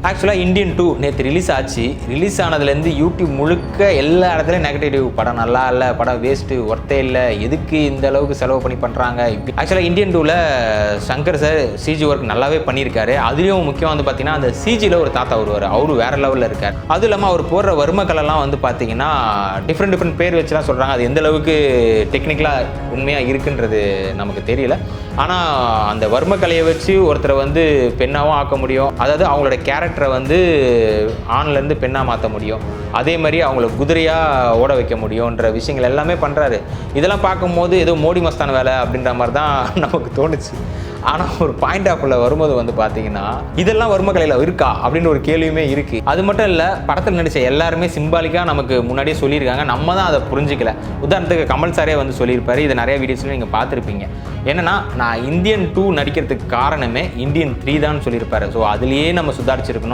ஆக்சுவலாக இந்தியன் 2 நேற்று ரிலீஸ் ஆச்சு. ரிலீஸ் ஆனதுலேருந்து யூடியூப் முழுக்க எல்லா இடத்துலையும் நெகட்டிவ், படம் நல்லா இல்லை, படம் வேஸ்ட்டு, ஒர்த்தே இல்லை, எதுக்கு இந்த அளவுக்கு செலவு பண்ணி பண்ணுறாங்க இப்படி. ஆக்சுவலாக இந்தியன் 2ல் சங்கர் சார் சிஜி ஒர்க் நல்லாவே பண்ணியிருக்காரு. அதுலேயும் முக்கியம் வந்து பார்த்தீங்கன்னா அந்த சிஜியில் ஒரு தாத்தா வருவார், அவரு வேறு லெவலில் இருக்கார். அதுவும் இல்லாமல் அவர் போடுற வர்மக்கலெல்லாம் வந்து பார்த்தீங்கன்னா டிஃப்ரெண்ட் பேர் வச்சுலாம் சொல்கிறாங்க. அது எந்த அளவுக்கு டெக்னிக்கலாக உண்மையாக இருக்குன்றது நமக்கு தெரியல. ஆனால் அந்த வர்மக்கலையை வச்சு ஒருத்தரை வந்து பெண்ணாகவும் ஆக்க முடியும், அதாவது அவங்களோட கேரக்டரை வந்து ஆண்லேருந்து பெண்ணாக மாற்ற முடியும், அதே மாதிரி அவங்கள குதிரையாக ஓட வைக்க முடியுன்ற விஷயங்கள் எல்லாமே பண்ணுறாரு. இதெல்லாம் பார்க்கும்போது ஏதோ மோடி மஸ்தான் வேலை அப்படின்ற மாதிரி தான் நமக்கு தோணுச்சு. ஆனால் ஒரு பாயிண்ட் ஆஃப்ல வரும்போது வந்து பார்த்தீங்கன்னா இதெல்லாம் வர்மக்கலையில் இருக்கா அப்படின்னு ஒரு கேள்வியுமே இருக்குது. அது மட்டும் இல்லை, படத்தில் நடித்த எல்லாருமே சிம்பாலிக்காக நமக்கு முன்னாடியே சொல்லியிருக்காங்க, நம்ம தான் அதை புரிஞ்சிக்கல. உதாரணத்துக்கு கமல் சாரே வந்து சொல்லியிருப்பாரு, இதை நிறைய வீடியோஸ்லையும் நீங்கள் பார்த்துருப்பீங்க. என்னன்னா, நான் இந்தியன் 2 நடிக்கிறதுக்கு காரணமே இந்தியன் 3 தான் சொல்லியிருப்பாரு. ஸோ அதுலேயே நம்ம சுதாரிச்சிருக்கணும்.